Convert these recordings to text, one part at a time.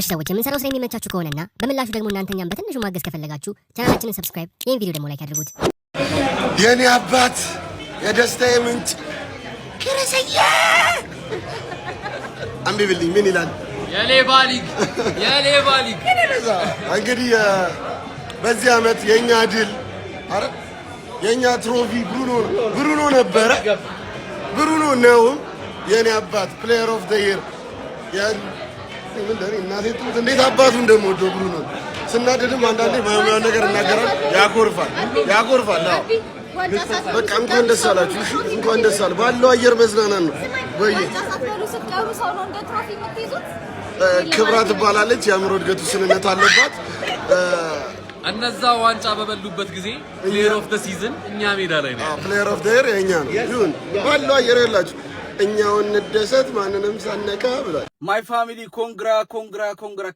ሰዎች የምንሰራው ስራ የሚመቻችሁ ከሆነና በምላሹ ደግሞ እናንተኛም በትንሹ ማገዝ ከፈለጋችሁ ቻናላችንን ሰብስክራይብ፣ ይህን ቪዲዮ ደግሞ ላይክ አድርጉት። የኔ አባት የደስታዬ ምንጭ ክርስዬ አንብብልኝ ምን ይላል? የሌባ ሊግ እንግዲህ በዚህ አመት የኛ ድል አረ የኛ ትሮፊ ብሩኖ ነበረ። ብሩኖ ነው የኔ አባት ፕሌየር ኦፍ ዘ ይር እናቴ ጥሩት እንዴት አባቱ እንደምወደው ብሩኖ። ስናደድም አንዳንዴ ማየው ነገር እናገራል። ያኮርፋል። አዎ በቃ እንኳን ደስ አላችሁ። እሺ እንኳን ደስ አለ። ባለው አየር መዝናናት ነው ወይ ክብራ ትባላለች። የአእምሮ እድገት ውስንነት አለባት። እነዛ ዋንጫ በበሉበት ጊዜ ፕሌየር ኦፍ ዘ ሲዝን እኛ ሜዳ ላይ ነው። ፕሌየር ኦፍ ዘ ይር የኛ ነው። ይሁን ባለው አየር ያላችሁ እኛው እንደሰት ማንንም ሳነካ ብሏል። ማይ ፋሚሊ ኮንግራ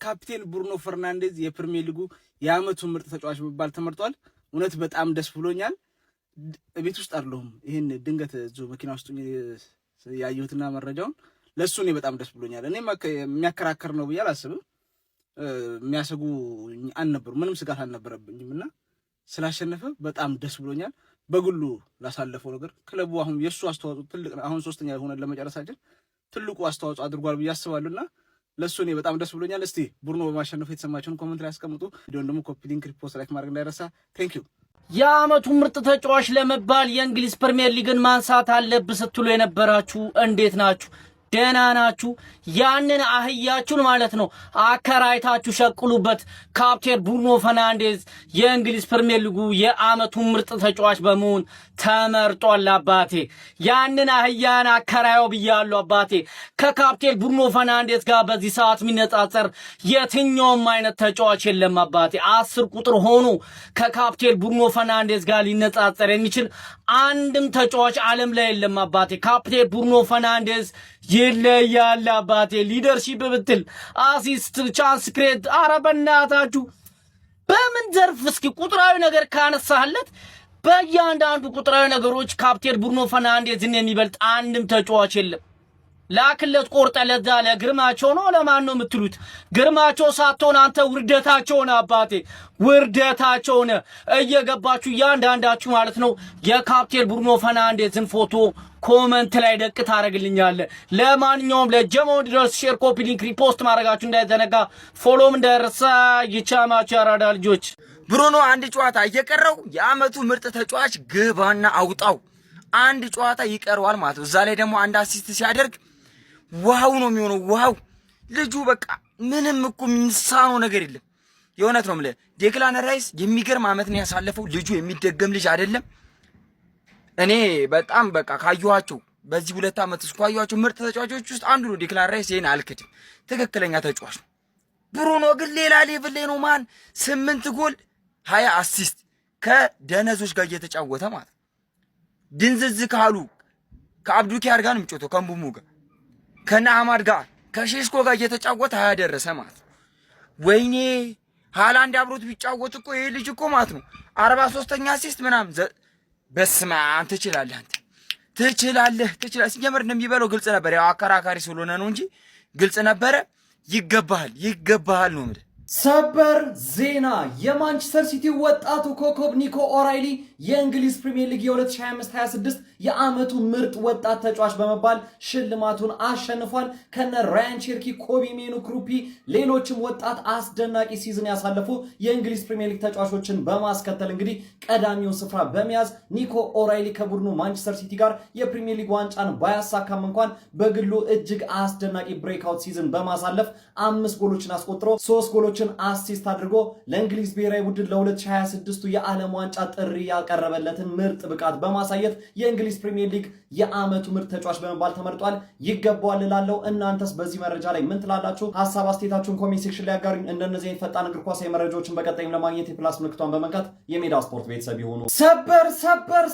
ካፒቴን ብሩኖ ፈርናንዴዝ የፕሪሚየር ሊጉ የአመቱ ምርጥ ተጫዋች በመባል ተመርጧል። እውነት በጣም ደስ ብሎኛል። ቤት ውስጥ አይደለሁም። ይሄን ድንገት እዚሁ መኪና ውስጥ ያየሁትና መረጃውን ለሱ እኔ በጣም ደስ ብሎኛል። እኔ የሚያከራከር ነው ብዬ አላስብም። የሚያሰጉ አልነበሩ፣ ምንም ስጋት አልነበረብኝምና ስላሸነፈ በጣም ደስ ብሎኛል። በግሉ ላሳለፈው ነገር ክለቡ አሁን የሱ አስተዋጽኦ ትልቅ ነው። አሁን ሶስተኛ ሆነን ለመጨረሳችን ትልቁ አስተዋጽኦ አድርጓል ብዬ አስባለሁና ለሱ እኔ በጣም ደስ ብሎኛል። እስቲ ብሩኖ በማሸነፉ የተሰማችሁን ኮሜንት ላይ አስቀምጡ። ቪዲዮን ደግሞ ኮፒ ሊንክ፣ ሪፖስት፣ ላይክ ማድረግ እንዳይረሳ። ቴንክ ዩ። የአመቱ ምርጥ ተጫዋች ለመባል የእንግሊዝ ፕሪሚየር ሊግን ማንሳት አለብህ ስትሉ የነበራችሁ እንዴት ናችሁ? ደህና ናችሁ? ያንን አህያችሁን ማለት ነው አከራይታችሁ ሸቅሉበት። ካፕቴን ብሩኖ ፈርናንዴዝ የእንግሊዝ ፕሪሚየር ሊጉ የአመቱ ምርጥ ተጫዋች በመሆን ተመርጧል። አባቴ ያንን አህያን አከራየው ብያለሁ። አባቴ ከካፕቴን ብሩኖ ፈርናንዴዝ ጋር በዚህ ሰዓት የሚነጻጸር የትኛውም አይነት ተጫዋች የለም። አባቴ 10 ቁጥር ሆኖ ከካፕቴን ብሩኖ ፈርናንዴዝ ጋር ሊነጻጸር የሚችል አንድም ተጫዋች ዓለም ላይ የለም። አባቴ ካፕቴን ብሩኖ ፈርናንዴዝ ይለያል። አባቴ ሊደርሺፕ ብትል አሲስት፣ ቻንስ ክሬት፣ ኧረ በእናታችሁ በምን ዘርፍ እስኪ ቁጥራዊ ነገር ካነሳለት በእያንዳንዱ ቁጥራዊ ነገሮች ካፕቴን ብሩኖ ፈርናንዴዝን የሚበልጥ አንድም ተጫዋች የለም። ላክለት ቆርጠ ለዛ ለግርማቸው ነው ለማን ነው የምትሉት? ግርማቸው ሳትሆን አንተ ውርደታቸው ነው። አባቴ ውርደታቸው ነው። እየገባችሁ እያንዳንዳችሁ ማለት ነው የካፕቴን ብሩኖ ፈርናንዴዝን ፎቶ ኮመንት ላይ ደቅ ታረግልኛለህ። ለማንኛውም ለጀማው ድረስ ሼር፣ ኮፒ ሊንክ፣ ሪፖስት ማድረጋችሁ እንዳይዘነጋ፣ ፎሎም እንዳይረሳ። ይቻማችሁ ያራዳ ልጆች። ብሩኖ አንድ ጨዋታ እየቀረው የአመቱ ምርጥ ተጫዋች ግባና አውጣው አንድ ጨዋታ ይቀርዋል ማለት ነው። እዛ ላይ ደግሞ አንድ አሲስት ሲያደርግ ዋው ነው የሚሆነው። ዋው ልጁ በቃ ምንም እኮ የሚንሳነው ነገር የለም። የእውነት ነው የምልህ ዴክላን ራይስ የሚገርም አመት ነው ያሳለፈው። ልጁ የሚደገም ልጅ አይደለም። እኔ በጣም በቃ ካየኋቸው በዚህ 2 አመት ውስጥ ካየኋቸው ምርጥ ተጫዋቾች ውስጥ አንዱ ነው ዴክላን ራይስ። ይሄን አልክድም፣ ትክክለኛ ተጫዋች ነው። ብሩኖ ግን ሌላ ሌቭል ላይ ነው ማን 8 ጎል 20 አሲስት ከደነዞች ጋር እየተጫወተ ማለት ድንዝዝ ካሉ ከአብዱኪያር ጋር ነው የሚጫወተው፣ ከንቡሙ ጋር ከነ አማድ ጋር ከሼሽኮ ጋር እየተጫወተ ያደረሰ ማለት ነው። ወይኔ ሃላንድ አብሮት ቢጫወት እኮ ይሄ ልጅ እኮ ማለት ነው 43ኛ አሲስት ምናምን። በስመ አብ ትችላለህ፣ አንተ ትችላለህ። ሲጀመር እንደሚበለው ግልጽ ነበር። ያው አከራካሪ ስለሆነ ነው እንጂ ግልጽ ነበረ። ይገባሃል ነው የምልህ። ሰበር ዜና! የማንቸስተር ሲቲ ወጣቱ ኮከብ ኒኮ ኦራይሊ የእንግሊዝ ፕሪሚየር ሊግ የ2025-26 የአመቱ ምርጥ ወጣት ተጫዋች በመባል ሽልማቱን አሸንፏል። ከነ ራያን ቼርኪ፣ ኮቢ ሜኑ፣ ክሩፒ ሌሎችም ወጣት አስደናቂ ሲዝን ያሳለፉ የእንግሊዝ ፕሪሚየር ሊግ ተጫዋቾችን በማስከተል እንግዲህ ቀዳሚውን ስፍራ በመያዝ ኒኮ ኦራይሊ ከቡድኑ ማንቸስተር ሲቲ ጋር የፕሪሚየር ሊግ ዋንጫን ባያሳካም እንኳን በግሉ እጅግ አስደናቂ ብሬክአውት ሲዝን በማሳለፍ 5 ጎሎችን አስቆጥሮ 3 ጎሎችን አሲስት አድርጎ ለእንግሊዝ ብሔራዊ ቡድን ለ2026 የዓለም ዋንጫ ጥሪ ያቀረበለትን ምርጥ ብቃት በማሳየት የእንግሊዝ ፕሪሚየር ሊግ የአመቱ ምርጥ ተጫዋች በመባል ተመርጧል። ይገባዋል እላለሁ። እናንተስ በዚህ መረጃ ላይ ምን ትላላችሁ? ሐሳብ አስተያየታችሁን ኮሜንት ሴክሽን ላይ አጋሩኝ። እንደነዚህ ፈጣን እግር ኳሳዊ መረጃዎችን በቀጣይም ለማግኘት የፕላስ ምልክቷን በመንካት የሜዳ ስፖርት ቤተሰብ ይሁኑ።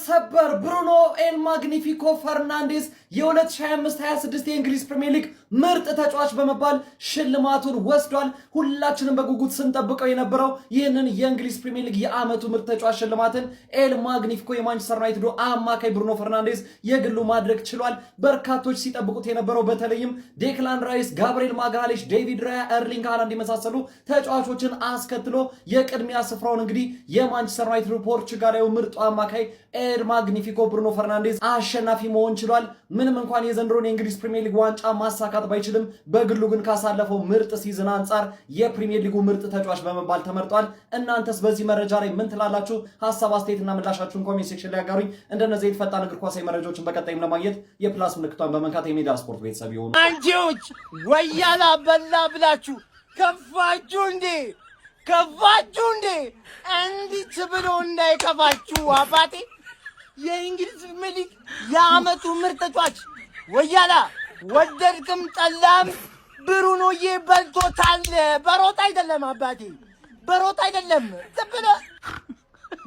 ሰበር ብሩኖ ኤል ማግኒፊኮ ፈርናንዴዝ የ2025-26 የእንግሊዝ ፕሪሚየር ሊግ ምርጥ ተጫዋች በመባል ሽልማቱን ወስዷል። ሁላችንም በጉጉት ስንጠብቀው የነበረው ይህንን የእንግሊዝ ፕሪሚየር ሊግ የአመቱ ምርጥ ተጫዋች ሽልማትን ኤል ማግኒፊኮ የማንቸስተር ዩናይትድ አማካይ ብሩኖ ፈርናንዴዝ የግሉ ማድረግ ችሏል። በርካቶች ሲጠብቁት የነበረው በተለይም ዴክላን ራይስ፣ ጋብሪኤል ማጋሌሽ፣ ዴቪድ ራያ፣ ኤርሊንግ ሃላንድ የመሳሰሉ ተጫዋቾችን አስከትሎ የቅድሚያ ስፍራውን እንግዲህ የማንቸስተር ዩናይትድ ፖርቹጋላዊ ምርጡ አማካይ ኤል ማግኒፊኮ ብሩኖ ፈርናንዴዝ አሸናፊ መሆን ችሏል። ምንም እንኳን የዘንድሮን የእንግሊዝ ፕሪሚየር ሊግ ዋንጫ ማሳካት ባይችልም በግሉ ግን ካሳለፈው ምርጥ ሲዝን አንጻር የፕሪሚየር ሊጉ ምርጥ ተጫዋች በመባል ተመርጧል። እናንተስ በዚህ መረጃ ላይ ምን ትላላችሁ? ሀሳብ አስተያየትና ምላሻችሁን ኮሜንት ሴክሽን ላይ አጋሩኝ። እንደነዚህ ፈጣን እግር ኳሳዊ መረጃዎችን በቀጣይም ለማግኘት የፕላስ ምልክቷን በመንካት የሜዳ ስፖርት ቤተሰብ ይሁኑ። አንቺዎች ወያላ በላ ብላችሁ ከፋችሁ እንዴ እንዲት ብሎ እንዳይከፋችሁ አባቴ የእንግሊዝ ፕሪሚየር ሊግ የዓመቱ ምርጥ ተጫዋች ወያላ ወደድክም ጠላም ብሩኖዬ በልቶታል። በሮጥ አይደለም አባቴ በሮጥ አይደለም። ዝም ብለህ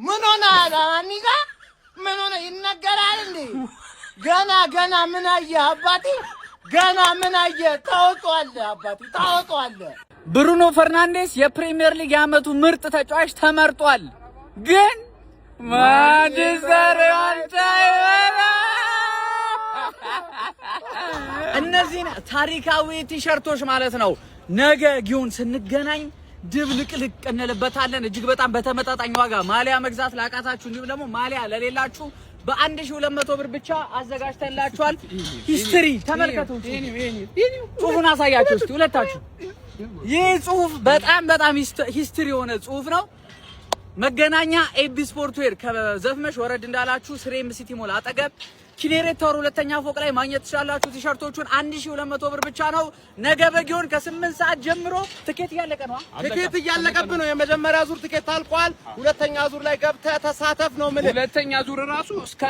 ምን ሆነ አኒጋ ምን ሆነ ይነገራል እንዴ? ገና ምን አየህ አባቴ? ገና ምን አየህ? ታወጣዋለህ አባቴ ታወጣዋለህ። ብሩኖ ፈርናንዴስ የፕሪሚየር ሊግ የዓመቱ ምርጥ ተጫዋች ተመርጧል። ግን ማንቸስተር ዩናይትድ እነዚህን ታሪካዊ ቲሸርቶች ማለት ነው ነገ ጊዮን ስንገናኝ ድብልቅልቅ እንልበታለን። እጅግ በጣም በተመጣጣኝ ዋጋ ማሊያ መግዛት ላቃታችሁ እንዲሁም ደግሞ ማሊያ ለሌላችሁ በ1200 ብር ብቻ አዘጋጅተላችኋል። ሂስትሪ ተመልከቱ። ጽሁፉን አሳያችሁ እስቲ ሁለታችሁ። ይህ ጽሁፍ በጣም ሂስትሪ የሆነ ጽሁፍ ነው። መገናኛ ኤቢ ስፖርት ዌር ከዘፍመሽ ወረድ እንዳላችሁ ስሬም ሲቲ ሞል አጠገብ ኪኔሬት ታወር ሁለተኛ ፎቅ ላይ ማግኘት ትችላላችሁ። ቲሸርቶቹን 1200 ብር ብቻ ነው። ነገ በጊዮን ከ8 ሰዓት ጀምሮ ትኬት እያለቀ ነው። ትኬት እያለቀብህ ነው። የመጀመሪያ ዙር ትኬት ታልቋል። ሁለተኛ ዙር ላይ ገብተህ ተሳተፍ ነው የምልህ። ሁለተኛ ዙር ራሱ እስከ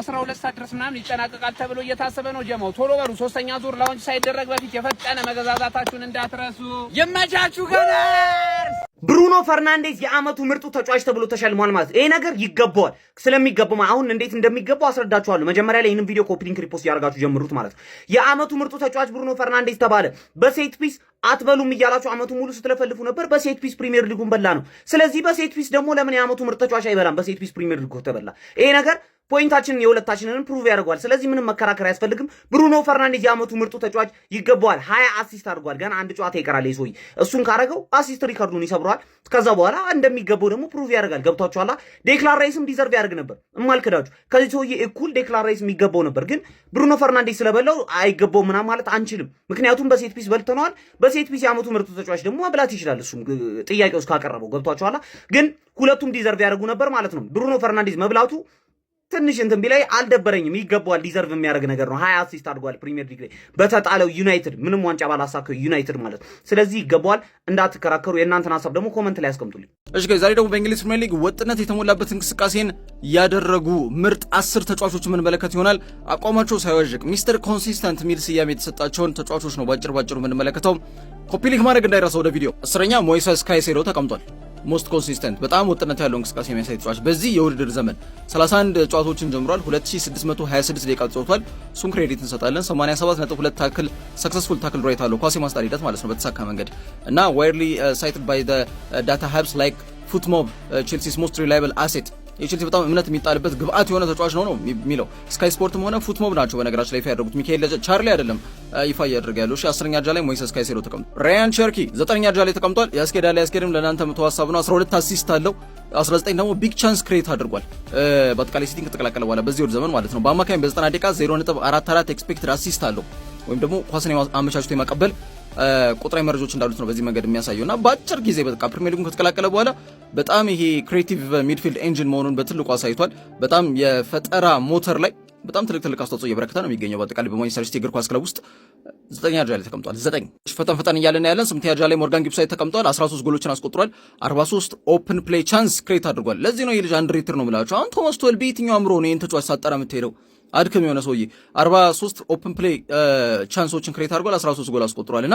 12 ሰዓት ድረስ ምናምን ይጠናቀቃል ተብሎ እየታሰበ ነው። ጀማው ቶሎ በሉ። ሶስተኛ ዙር ላውንች ሳይደረግ በፊት የፈጠነ መገዛዛታችሁን እንዳትረሱ። የመቻችሁ ገነር ብሩኖ ፈርናንዴዝ የዓመቱ ምርጡ ተጫዋች ተብሎ ተሸልሟል ማለት ይሄ ነገር ይገባዋል። ስለሚገባው አሁን እንዴት እንደሚገባው አስረዳችኋለሁ። መጀመሪያ ላይ ይሄንን ቪዲዮ ኮፒ ሊንክ ሪፖስት ያደርጋችሁ ጀምሩት ማለት ነው። የዓመቱ ምርጡ ተጫዋች ብሩኖ ፈርናንዴዝ ተባለ። በሴት ፒስ አትበሉም እያላችሁ ዓመቱ ሙሉ ስትለፈልፉ ነበር። በሴት ፒስ ፕሪሚየር ሊጉን በላ ነው። ስለዚህ በሴት ፒስ ደግሞ ለምን የዓመቱ ምርጥ ተጫዋች አይበላም? በሴት ፒስ ፕሪሚየር ሊጉ ተበላ። ይሄ ነገር ፖይንታችንን የሁለታችንን ፕሩቭ ያደርጋል። ስለዚህ ምንም መከራከር አያስፈልግም። ብሩኖ ፈርናንዴዝ የዓመቱ ምርጡ ተጫዋች ይገባዋል። 20 አሲስት አድርጓል። ገና አንድ ጨዋታ ይቀራል። ይሶይ እሱን ካረገው አሲስት ሪካርዱን ይሰብረዋል። ከዛ በኋላ እንደሚገባው ደግሞ ፕሩቭ ያደርጋል። ገብቷችኋል? ዴክላን ራይስም ዲዘርቭ ያደርግ ነበር። እማልክዳችሁ ከዚህ ሰውዬ እኩል ዴክላን ራይስ የሚገባው ነበር። ግን ብሩኖ ፈርናንዴዝ ስለበላው አይገባው ምናምን ማለት አንችልም። ምክንያቱም በሴት ፒስ በልተነዋል። በሴት ፒስ የዓመቱ ምርጡ ተጫዋች ደግሞ መብላት ይችላል። እሱም ጥያቄ ውስጥ ካቀረበው ገብቷችኋል? ግን ሁለቱም ዲዘርቭ ያደርጉ ነበር ማለት ነው። ብሩኖ ፈርናንዴዝ መብላቱ ትንሽ እንትን ቢላይ አልደበረኝም። ይገባዋል። ዲዘርቭ የሚያደርግ ነገር ነው። 20 አሲስት አድርጓል ፕሪሚየር ሊግ ላይ በተጣለው ዩናይትድ ምንም ዋንጫ ባላሳከው ዩናይትድ ማለት ነው። ስለዚህ ይገባዋል። እንዳትከራከሩ። የእናንተን ሀሳብ ደግሞ ኮመንት ላይ ያስቀምጡልኝ። እሺ ጋር ዛሬ ደግሞ በእንግሊዝ ፕሪሚየር ሊግ ወጥነት የተሞላበት እንቅስቃሴን ያደረጉ ምርጥ 10 ተጫዋቾች የምንመለከት ይሆናል። አቋማቸው ሳይዋዥቅ ሚስተር ኮንሲስተንት ሚል ስያሜ የተሰጣቸውን ተጫዋቾች ነው ባጭሩ የምንመለከተው። ኮፒ ሊንክ ማድረግ እንዳይረሳ ወደ ቪዲዮ። 10ኛ ሞይሰስ ካይሴዶ ተቀምጧል። ሞስት ኮንሲስተንት በጣም ወጥነት ያለው እንቅስቃሴ የሚያሳይ ተጫዋች በዚህ የውድድር ዘመን 31 ጨዋታዎችን ጀምሯል። 2626 ደቂቃ ተጫውቷል። እሱን ክሬዲት እንሰጣለን። 87.2 ታክል ሰክሰስፉል ታክል ራይት አለው። ኳስ የማስጣል ሂደት ማለት ነው በተሳካ መንገድ እና ዋይድሊ ሳይትድ ባይ ዘ ዳታ ሀብስ ላይክ ፉትሞብ ቼልሲስ ሞስት ሪላይብል አሴት የቼልሲ በጣም እምነት የሚጣልበት ግብአት የሆነ ተጫዋች ነው የሚለው ስካይ ስፖርትም ሆነ ፉትሞብ ናቸው በነገራችን ላይ ይፋ ያደረጉት። ሚካኤል ቻርሊ አይደለም ይፋ እያደረገ ያለው። 10ኛ ደረጃ ላይ ሞይሰስ ካይሴዶ ተቀምጧል። ራያን ቸርኪ 9ኛ ደረጃ ላይ ተቀምጧል። ያስኬዳል ያስኬድም ለእናንተ የምትዋሳቡ ነው። 12 አሲስት አለው። 19 ደግሞ ቢግ ቻንስ ክሬት አድርጓል። በአጠቃላይ ሲቲንግ ከተቀላቀለ በኋላ በዚህ ወር ዘመን ማለት ነው። በአማካኝ በ90 ደቂቃ 0.44 ኤክስፔክትድ አሲስት አለው ወይም ደግሞ ኳስን አመቻችቶ የማቀበል ቁጥራዊ መረጃዎች እንዳሉት ነው በዚህ መንገድ የሚያሳየውና በአጭር ጊዜ በቃ ፕሪሚየር ሊጉን ከተቀላቀለ በኋላ በጣም ይሄ ክሬቲቭ ሚድፊልድ ኤንጂን መሆኑን በትልቁ አሳይቷል። በጣም የፈጠራ ሞተር ላይ በጣም ትልቅ አስተዋጽኦ እየበረከተ ነው የሚገኘው። በአጠቃላይ በማንቸስተር ሲቲ እግር ኳስ ክለብ ውስጥ 9ኛ ደረጃ ላይ ተቀምጧል። 9 ፈጠን እያለን ያለን 8ኛ ደረጃ ላይ ሞርጋን ጊብሳይት ተቀምጧል። 13 ጎሎችን አስቆጥሯል። 43 ኦፕን ፕሌይ ቻንስ ክሬት አድርጓል። ለዚህ ነው የልጅ አንድሬትር ነው የምላችሁ። አሁን ቶማስ ቱዌል በየትኛው አምሮ ነው ይህን ተጫዋች ሳጠራ የምትሄደው? አድክም የሆነ ሰውዬ 43 ኦፕን ፕሌይ ቻንሶችን ክሬት አድርጓል። 13 ጎል አስቆጥሯልና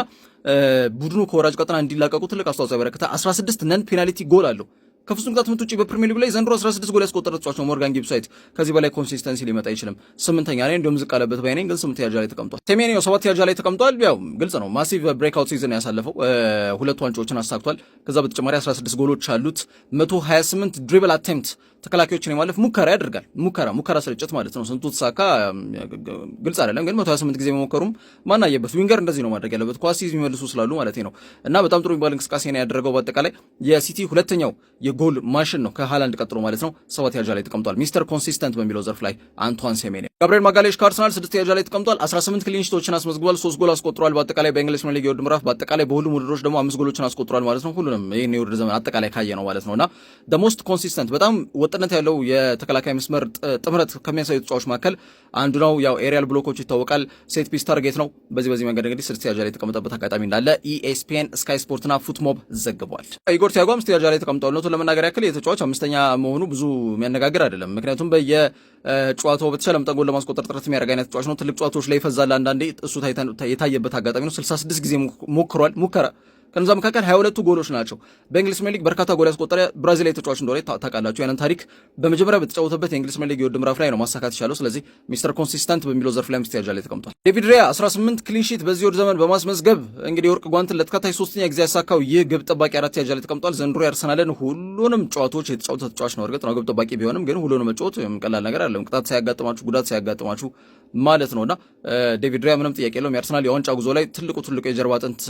ቡድኑ ከወራጅ ቀጠና እንዲላቀቁ ትልቅ አስተዋጽኦ ያበረከተ 16 ነን ፔናልቲ ጎል አለው። ከፍጹም ቅጣት ምት ውጪ በፕሪሚየር ሊግ ላይ ዘንድሮ 16 ጎል ያስቆጠረ ተጫዋች ነው ሞርጋን ጊብሳይት። ከዚህ በላይ ኮንሲስተንሲ ሊመጣ አይችልም። 8ኛ ላይ እንደውም ዝቅ አለበት ባይ ነኝ፣ ግን 8 ያጃ ላይ ተቀምጧል። ሴሜንዮ 7 ያጃ ላይ ተቀምጧል። ያው ግልጽ ነው ማሲቭ ብሬክአውት ሲዝን ያሳለፈው 2 ዋንጫዎችን አሳክቷል። ከዛ በተጨማሪ 16 ጎሎች አሉት። 128 ድሪብል አቴምፕት ተከላካዮችን የማለፍ ሙከራ ያደርጋል። ሙከራ ስርጭት ማለት ነው። ስንቱ ተሳካ ግልጽ አይደለም፣ ግን 128 ጊዜ መሞከሩም ማን አየበት? ዊንገር እንደዚህ ነው ማድረግ ያለበት ኳስ የሚመልሱ ስላሉ ማለት ነው። እና በጣም ጥሩ የሚባል እንቅስቃሴ ነው ያደረገው። በአጠቃላይ የሲቲ ሁለተኛው የጎል ማሽን ነው ከሃላንድ ቀጥሎ ማለት ነው። 7 ያጃ ላይ ተቀምጧል። ሚስተር ኮንሲስተንት በሚለው ዘርፍ ላይ አንቷን ሴሜንዮ። ጋብሪኤል ማጋሌሽ ከአርሰናል 6 ያጃ ላይ ተቀምጧል። 18 ክሊን ሺቶችን አስመዝግቧል። 3 ጎል አስቆጥሯል። በአጠቃላይ በእንግሊዝ ፕሪሚየር ሊግ የውድድር ምዕራፍ በአጠቃላይ በሁሉም ውድድሮች ደግሞ 5 ጎሎችን አስቆጥሯል ማለት ነው። ሁሉንም ይሄን የውድድር ዘመን አጠቃላይ ካየ ነው ማለት ነውና the most consistent በጣም ወጥነት ያለው የተከላካይ መስመር ጥምረት ከሚያሳዩ ተጫዋቾች መካከል አንዱ ነው። ያው ኤሪያል ብሎኮች ይታወቃል። ሴት ፒስ ታርጌት ነው። በዚህ መንገድ እንግዲህ 6 ያጃ ላይ የተቀመጠበት አጋጣሚ እንዳለ ESPN፣ ስካይ ስፖርትና ፉትሞብ ዘግቧል። ኢጎር ቲያጎ 5 ያጃ ላይ ተቀምጧል። ነው ለመናገር ያክል የተጫዋች 5ኛ መሆኑ ብዙ የሚያነጋግር አይደለም። ምክንያቱም በየጨዋታው በተሻለ መጠን ጎል ለማስቆጠር ጥረት የሚያደርግ አይነት ተጫዋች ነው። ትልቅ ጨዋታዎች ላይ ይፈዛል። አንዳንዴ እሱ የታየበት አጋጣሚ ነው። 66 ጊዜ ሞክሯል ሙከራ ከነዛ መካከል 22 ጎሎች ናቸው። በእንግሊዝ ፕሪሚየር ሊግ በርካታ ጎል ያስቆጠረ ብራዚላዊ ተጫዋች እንደሆነ ታውቃላችሁ። ያንን ታሪክ በመጀመሪያ በተጫወተበት የእንግሊዝ ፕሪሚየር ሊግ የውድድር ምዕራፍ ላይ ነው ማሳካት ይቻለው። ስለዚህ ሚስተር ኮንሲስተንት በሚለው ዘርፍ ላይ 5 ያጃ ላይ ተቀምጧል። ዴቪድ ራያ 18 ክሊን ሺት በዚህ ወር ዘመን በማስመዝገብ እንግዲህ የወርቅ ጓንትን ለተከታታይ 3ኛ ጊዜ ያሳካው ይህ ግብ ጠባቂ 4 ያጃ ላይ ተቀምጧል። ዘንድሮ ያርሰናልን ሁሉንም ጨዋታዎች የተጫወተ ተጫዋች ነው። እርግጥ ነው ግብ ጠባቂ ቢሆንም ግን ሁሉንም መጫወት ቀላል ነገር አይደለም። ቅጣት ሳያጋጥማችሁ ጉዳት ሳያጋጥማችሁ ማለት ነውና ዴቪድ ራያ ምንም ጥያቄ የለውም የአርሰናል የዋንጫ ጉዞ ላይ ትልቁ የጀርባ አጥንት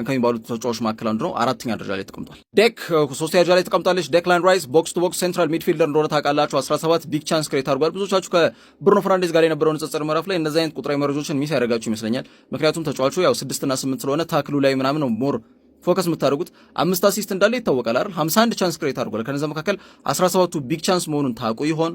ከሚባሉት ተጫዋቾች መካከል አንዱ ነው። 4ኛ ደረጃ ላይ ተቀምጧል። ዴክ 3 ያጃ ላይ ተቀምጣለች። ዴክላን ራይስ ቦክስ ቱ ቦክስ ሴንትራል ሚድፊልደር እንደሆነ ታውቃላችሁ። 17 ቢግ ቻንስ ክሬት አድርጓል። ብዙዎቻችሁ ከብሩኖ ፈርናንዴዝ ጋር የነበረው ንጽጽር ምዕራፍ ላይ እንደዚህ አይነት ቁጥራዊ መረጃዎችን ሚስ ያደርጋችሁ ይመስለኛል። ምክንያቱም ተጫዋቹ ያው 6 እና 8 ስለሆነ ታክሉ ላይ ምናምን ነው ሞር ፎከስ የምታደርጉት። 5 አሲስት እንዳለ ይታወቃል አይደል? 51 ቻንስ ክሬት አድርጓል። ከነዛ መካከል 17ቱ ቢግ ቻንስ መሆኑን ታውቁ ይሆን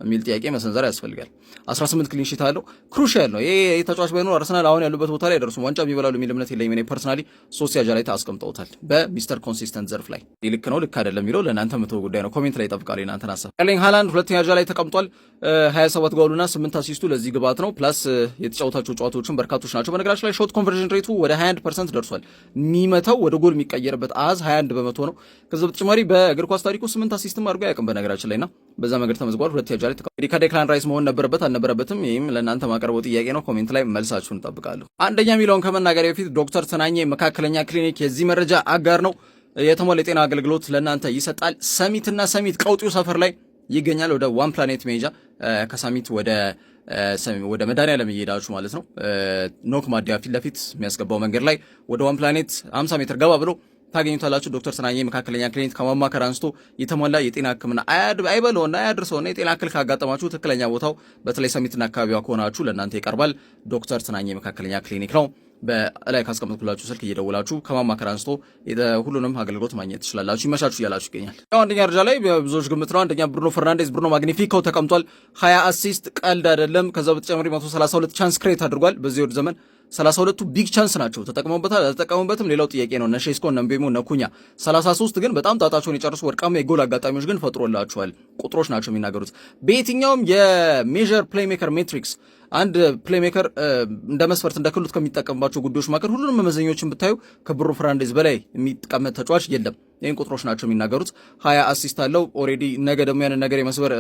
የሚል ጥያቄ መሰንዘር ያስፈልጋል። 18 ክሊን ሺት አለው። ክሩሻል ነው ይሄ ተጫዋች ባይኖር አርሰናል አሁን ያሉበት ቦታ ላይ ደርሱ ዋንጫ ቢበላሉ የሚል እምነት የለኝም። እኔ ፐርሰናሊ 3 ያጃ ላይ ታስቀምጠውታል በሚስተር ኮንሲስተንት ዘርፍ ላይ። ልክ ነው ልክ አይደለም የሚለው ለእናንተ መተው ጉዳይ ነው። ኮሜንት ላይ ይጠብቃል እናንተን ሀሳብ። ኤርሊንግ ሃላንድ 2 ያጃ ላይ ተቀምጧል። 27 ጎሉና 8 አሲስቱ ለዚህ ግባት ነው። ፕላስ የተጫወታቸው ጨዋታዎችን በርካቶች ናቸው። በነገራችን ላይ ሾት ኮንቨርዥን ሬቱ ወደ 21% ደርሷል። የሚመታው ወደ ጎል የሚቀየርበት አዝ 21 በመቶ ነው። ከዛ በተጨማሪ በእግር ኳስ ታሪኩ 8 አሲስትም አድርጎ አያውቅም በነገራችን ላይና በዛ መንገድ ተመዝግቧል። 2 ያጃ ላይ ተቀምጧል። ከዴክላን ራይስ መሆን ነበረበት አልነበረበትም? ይህም ለእናንተ ማቀርበው ጥያቄ ነው። ኮሜንት ላይ መልሳችሁን እጠብቃለሁ። አንደኛ የሚለውን ከመናገር በፊት ዶክተር ተናኘ መካከለኛ ክሊኒክ የዚህ መረጃ አጋር ነው። የተሟላ የጤና አገልግሎት ለእናንተ ይሰጣል። ሰሚትና ሰሚት ቀውጢው ሰፈር ላይ ይገኛል። ወደ ዋን ፕላኔት መሄጃ ከሰሚት ወደ መድኃኒዓለም እየሄዳችሁ ማለት ነው። ኖክ ማዲያ ፊት ለፊት የሚያስገባው መንገድ ላይ ወደ ዋን ፕላኔት 50 ሜትር ገባ ብሎ ታገኙታላችሁ። ዶክተር ተናኘ መካከለኛ ክሊኒክ ከማማከር አንስቶ የተሟላ የጤና ሕክምና አይበለውና አያድርሰውና የጤና እክል ካጋጠማችሁ ትክክለኛ ቦታው በተለይ ሰሚትና አካባቢዋ ከሆናችሁ ለእናንተ ይቀርባል። ዶክተር ተናኘ መካከለኛ ክሊኒክ ነው። በላይ ካስቀመጥኩላችሁ ስልክ እየደወላችሁ ከማማከር አንስቶ ሁሉንም አገልግሎት ማግኘት ትችላላችሁ። ይመቻችሁ እያላችሁ ይገኛል። ያው አንደኛ ደረጃ ላይ ብዙዎች ግምት ነው። አንደኛ ብሩኖ ፈርናንዴዝ ብሩኖ ማግኒፊኮ ተቀምጧል። 20 አሲስት ቀልድ አይደለም። ከዛ በተጨማሪ 132 ቻንስ ክሬት አድርጓል በዚህ ወር ዘመን 32ቱ ቢግ ቻንስ ናቸው። ተጠቅመውበታል አልተጠቀሙበትም ሌላው ጥያቄ ነው። እነ ሼስኮ እነ ምቤሞ እነ ኩኛ 33 ግን በጣም ጣጣቸውን የጨርሱ ወርቃማ የጎል አጋጣሚዎች ግን ፈጥሮላቸዋል። ቁጥሮች ናቸው የሚናገሩት። በየትኛውም የሜጀር ፕሌይሜከር ሜትሪክስ አንድ ፕሌይሜከር እንደ መስፈርት እንደ ክህሎት ከሚጠቀምባቸው ጉዳዮች መካከል ሁሉንም መመዘኞችን ብታዩ ከብሩኖ ፈርናንዴዝ በላይ የሚቀመጥ ተጫዋች የለም። ይህን ቁጥሮች ናቸው የሚናገሩት። 20 አሲስት አለው ኦልሬዲ። ነገ ደግሞ ያንን ነገር የመስበር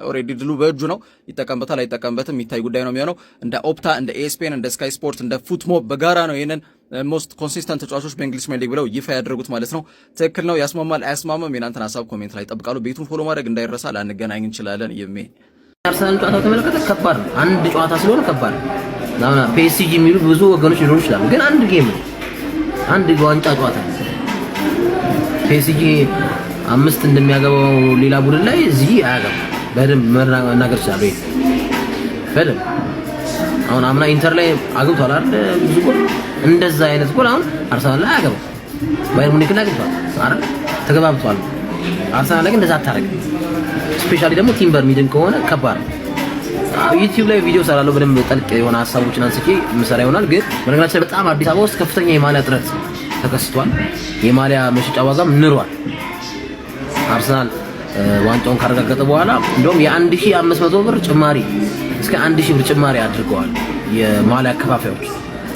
ኦልሬዲ ድሉ በእጁ ነው። ይጠቀምበታል አይጠቀምበትም የሚታይ ጉዳይ ነው የሚሆነው። እንደ ኦፕታ እንደ ESPN እንደ ስካይ ስፖርት እንደ ፉትሞብ በጋራ ነው ይህንን ሞስት ኮንሲስተንት ተጫዋቾች በእንግሊዝ ፕሪሚየር ሊግ ብለው ይፋ ያደረጉት ማለት ነው። ትክክል ነው ያስማማል አያስማማም? የናንተን ሀሳብ ኮሜንት ላይ ይጠብቃሉ። ቤቱን ፎሎ ማድረግ እንዳይረሳ። ላንገናኝ እንችላለን። አርሰናል ጨዋታው ተመለከተ ከባድ ነው። አንድ ጨዋታ ስለሆነ ከባድ ነው። ዛና PSG የሚሉ ብዙ ወገኖች ሊኖሩ ይችላሉ፣ ግን አንድ ጌም ነው። አንድ ዋንጫ ጨዋታ ነው። PSG 5 እንደሚያገባው ሌላ ቡድን ላይ እዚህ አያገባም። በደንብ መናገር ይችላል። በደንብ አሁን አምና ኢንተር ላይ አግብቷል አይደል? ብዙ ጎል እንደዛ አይነት ጎል አሁን አርሰናል ላይ አያገባም። ባየር ሙኒክ ላይ አግብቷል አይደል? ተገባብቷል። አርሰናል ላይ እንደዛ አታረግም። ስፔሻሊ ደግሞ ቲምበር ሚድን ከሆነ ከባድ ነው። ዩቲዩብ ላይ ቪዲዮ ሰራለሁ በደንብ ጠልቅ የሆነ ሀሳቦችን አንስቼ ምሰራ ይሆናል። ግን በነገራችን ላይ በጣም አዲስ አበባ ውስጥ ከፍተኛ የማሊያ እጥረት ተከስቷል። የማሊያ መሸጫ ዋጋም ንሯል። አርሰናል ዋንጫውን ካረጋገጠ በኋላ እንደውም የ1500 ብር ጭማሪ እስከ 1000 ብር ጭማሪ አድርገዋል የማሊያ አከፋፋዮች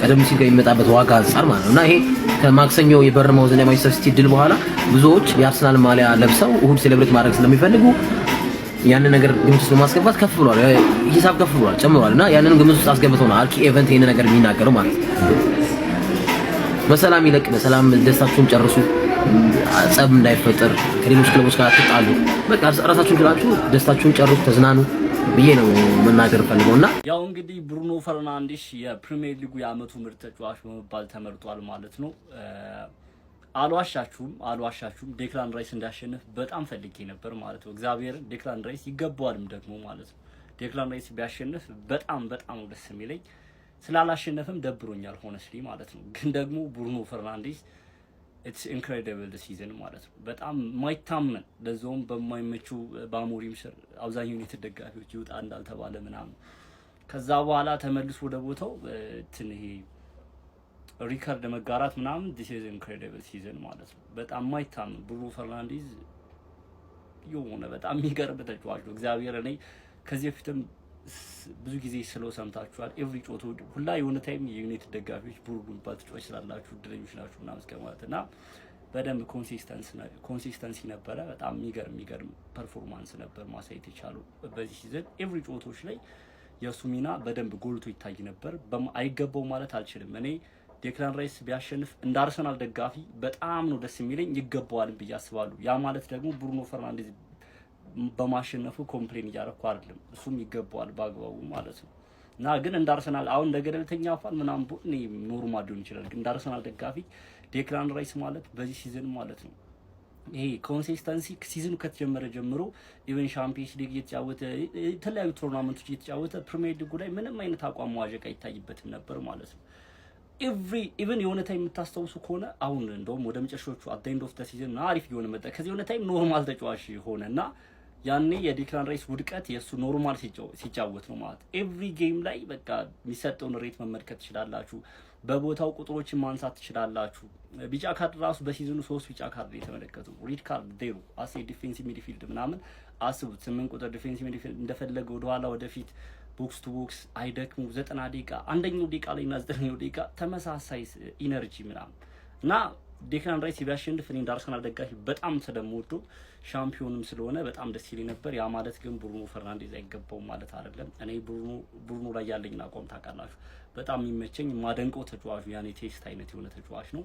ቀደም ሲል ከሚመጣበት ዋጋ አንፃር ማለት ነው። እና ይሄ ከማክሰኞ የበርንማውዝና የማንቸስተር ሲቲ ድል በኋላ ብዙዎች የአርሰናል ማሊያ ለብሰው እሁድ ሴሌብሬት ማድረግ ስለሚፈልጉ ያንን ነገር ግምት ውስጥ በማስገባት ከፍ ብሏል፣ ሂሳብ ከፍ ብሏል፣ ጨምሯል እና ያንን ግምት ውስጥ አስገብተው ነው አርኪ ኢቨንት ይሄን ነገር የሚናገረው ማለት ነው። በሰላም ይለቅ፣ በሰላም ደስታችሁን ጨርሱ፣ ጸብ እንዳይፈጠር፣ ከሌሎች ክለቦች ጋር አትጣሉ፣ በቃ ራሳችሁን ችላችሁ ደስታችሁን ጨርሱ፣ ተዝናኑ ብዬ ነው መናገር ፈልገውና ያው እንግዲህ ብሩኖ ፈርናንዴስ የፕሪሚየር ሊጉ የአመቱ ምርጥ ተጫዋች በመባል ተመርጧል ማለት ነው። አልዋሻችሁም ዴክላን ራይስ እንዳሸነፍ በጣም ፈልጌ ነበር ማለት ነው። እግዚአብሔር ዴክላን ራይስ ይገባዋልም ደግሞ ማለት ነው። ዴክላን ራይስ ቢያሸንፍ በጣም ደስ የሚለኝ፣ ስላላሸነፈም ደብሮኛል ሆነስሊ ማለት ነው። ግን ደግሞ ብሩኖ ፈርናንዴስ ኢትስ ኢንክሬዲብል ሲዝን ማለት ነው። በጣም ማይታመን ለዛውም በማይመቹ በአሞሪም ስር አብዛኛው ዩናይትድ ደጋፊዎች ይውጣ እንዳልተባለ ምናምን ከዛ በኋላ ተመልሶ ወደ ቦታው ይሄ ሪከርድ መጋራት ምናምን this is incredible season ማለት ነው። በጣም ማይታመን ብሩኖ ፈርናንዴዝ የሆነ በጣም የሚገርም ተጫዋች ነው። እግዚአብሔር እኔ ከዚህ በፊትም ብዙ ጊዜ ስለው ሰምታችኋል። ኤቭሪ ጮቶ ሁላ የሆነ ታይም የዩናይትድ ደጋፊዎች ብሩኖ ተጫዋች ስላላችሁ እድለኞች ናችሁ ምናምን እስከማለት እና በደንብ ኮንሲስተንሲ ነበረ። በጣም የሚገርም ፐርፎርማንስ ነበር ማሳየት የቻለው በዚህ ሲዝን። ኤቭሪ ጮቶች ላይ የሱ ሚና በደንብ ጎልቶ ይታይ ነበር። አይገባው ማለት አልችልም እኔ ዴክላን ራይስ ቢያሸንፍ እንደ አርሰናል ደጋፊ በጣም ነው ደስ የሚለኝ፣ ይገባዋል ብዬ አስባለሁ። ያ ማለት ደግሞ ብሩኖ ፈርናንዴዝ በማሸነፉ ኮምፕሌን እያደረኩ አይደለም፣ እሱም ይገባዋል በአግባቡ ማለት ነው። እና ግን እንደ አርሰናል አሁን እንደ ገደልተኛ አፋን ምናምን እኔ ኖርማል ሊሆን ይችላል፣ ግን እንደ አርሰናል ደጋፊ ዴክላን ራይስ ማለት በዚህ ሲዝን ማለት ነው ይሄ ኮንሲስተንሲ ሲዝኑ ከተጀመረ ጀምሮ ኢቨን ሻምፒየንስ ሊግ እየተጫወተ የተለያዩ ቶርናመንቶች እየተጫወተ ፕሪሚየር ሊጉ ላይ ምንም አይነት አቋም መዋዠቅ አይታይበትም ነበር ማለት ነው። ኢቨን የሆነ ታይም የምታስታውሱ ከሆነ አሁን እንደውም ወደ መጨረሻዎቹ አት ዘ ኤንድ ኦፍ ዘ ሲዝን አሪፍ የሆነ መጣ። ከዚህ የሆነ ታይም ኖርማል ተጫዋች ሆነና ያኔ የዴክላን ራይስ ውድቀት የሱ ኖርማል ሲጫወት ነው ማለት። ኤቭሪ ጌም ላይ በቃ የሚሰጠውን ሬት መመልከት ትችላላችሁ። በቦታው ቁጥሮችን ማንሳት ትችላላችሁ። ቢጫ ካርድ ራሱ በሲዝኑ 3 ቢጫ ካርድ የተመለከቱ ሪድ ካርድ ዴሩ አሴ ዲፌንሲቭ ሚድፊልድ ምናምን አስቡት። 8 ቁጥር ዲፌንሲቭ ሚድፊልድ እንደፈለገ ወደ ኋላ ወደፊት ቦክስ ቱ ቦክስ አይደክሙ 90 ደቂቃ አንደኛው ደቂቃ ላይ እና 9ኛው ደቂቃ ተመሳሳይ ኢነርጂ ምናምን እና ዴክላን ራይስ ቢያሸንፍ እኔ እንደ አርሰናል ደጋፊ በጣም ስለምወደው ሻምፒዮንም ስለሆነ በጣም ደስ ይለኝ ነበር። ያ ማለት ግን ብሩኖ ፈርናንዴዝ አይገባውም ማለት አይደለም። እኔ ብሩኖ ላይ ያለኝን አቋም ታውቃላችሁ። በጣም የሚመቸኝ ማደንቀው ተጫዋቹ ያኔ ቴስት አይነት የሆነ ተጫዋች ነው።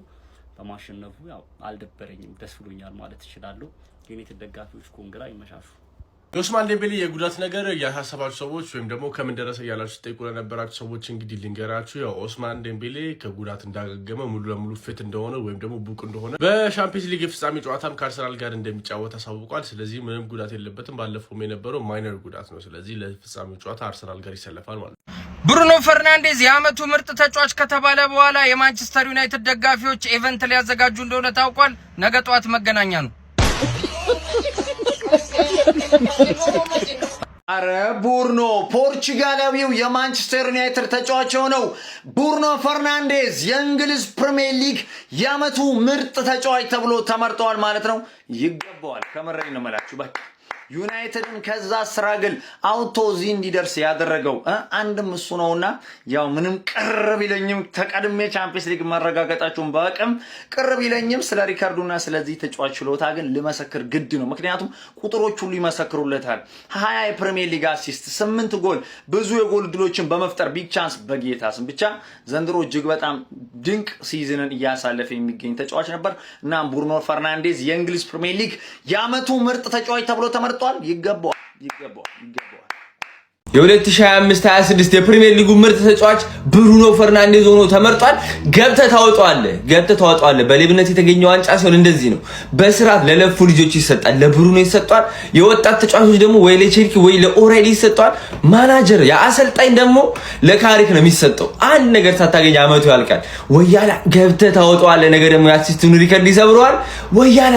በማሸነፉ ያው አልደበረኝም፣ ደስ ብሎኛል ማለት እችላለሁ። የዩናይትድ ደጋፊዎች ኮንግራ ይመሻሹ። የኦስማን ዴምቤሌ የጉዳት ነገር ያሳሰባችሁ ሰዎች ወይም ደግሞ ከምን ደረሰ ያላችሁ ጠይቁ ለነበራችሁ ሰዎች እንግዲህ ልንገራችሁ። ያው ኦስማን ዴምቤሌ ከጉዳት እንዳገገመ ሙሉ ለሙሉ ፊት እንደሆነ ወይም ደግሞ ቡቅ እንደሆነ በሻምፒየንስ ሊግ የፍጻሜ ጨዋታም ከአርሰናል ጋር እንደሚጫወት አሳውቋል። ስለዚህ ምንም ጉዳት የለበትም። ባለፈውም የነበረው ማይነር ጉዳት ነው። ስለዚህ ለፍጻሜው ጨዋታ አርሰናል ጋር ይሰለፋል ማለት ነው። ብሩኖ ፈርናንዴዝ የአመቱ ምርጥ ተጫዋች ከተባለ በኋላ የማንቸስተር ዩናይትድ ደጋፊዎች ኢቨንት ሊያዘጋጁ እንደሆነ ታውቋል። ነገ ጠዋት መገናኛ ነው። አረ ቡርኖ ፖርቹጋላዊው የማንቸስተር ዩናይትድ ተጫዋች ሆነው ብሩኖ ፈርናንዴዝ የእንግሊዝ ፕሪሚየር ሊግ የአመቱ ምርጥ ተጫዋች ተብሎ ተመርጧል ማለት ነው። ይገባዋል። ከመረኝ ነው መላችሁ በቃ ዩናይትድን ከዛ ስራግል አውቶ እዚህ እንዲደርስ ያደረገው አንድም እሱ ነውና ያው ምንም ቅርብ ይለኝም ተቀድሜ ቻምፒየንስ ሊግ ማረጋገጣቸውን በአቅም ቅርብ ይለኝም ስለ ሪካርዶና ስለዚህ ተጫዋች ችሎታ ግን ልመሰክር ግድ ነው። ምክንያቱም ቁጥሮች ሁሉ ይመሰክሩለታል። 20 የፕሪሚየር ሊግ አሲስት፣ 8 ጎል፣ ብዙ የጎል ድሎችን በመፍጠር ቢግ ቻንስ በጌታስም ብቻ ዘንድሮ እጅግ በጣም ድንቅ ሲዝንን እያሳለፈ የሚገኝ ተጫዋች ነበር እና ብሩኖ ፈርናንዴዝ የእንግሊዝ ፕሪሚየር ሊግ የአመቱ ምርጥ ተጫዋች ተብሎ ተመርጧል። ይገባዋል። የ2025-26 የፕሪሚየር ሊጉ ምርጥ ተጫዋች ብሩኖ ፈርናንዴዝ ሆኖ ተመርጧል። ገብተህ ታወጣዋለህ። በሌብነት የተገኘ ዋንጫ ሲሆን እንደዚህ ነው። በስርዓት ለለፉ ልጆች ይሰጣል። ለብሩኖ ይሰጣል። የወጣት ተጫዋቾች ደግሞ ወይ ለቼልሲ ወይ ለኦሬሊ ይሰጣል። ማናጀር የአሰልጣኝ ደግሞ ለካሪክ ነው የሚሰጠው። አንድ ነገር ሳታገኝ አመቱ ያልቃል። ወያላ ገብተህ ታወጣዋለህ። ነገ ደግሞ የአሲስቱን ሪከርድ ይሰብረዋል። ወያላ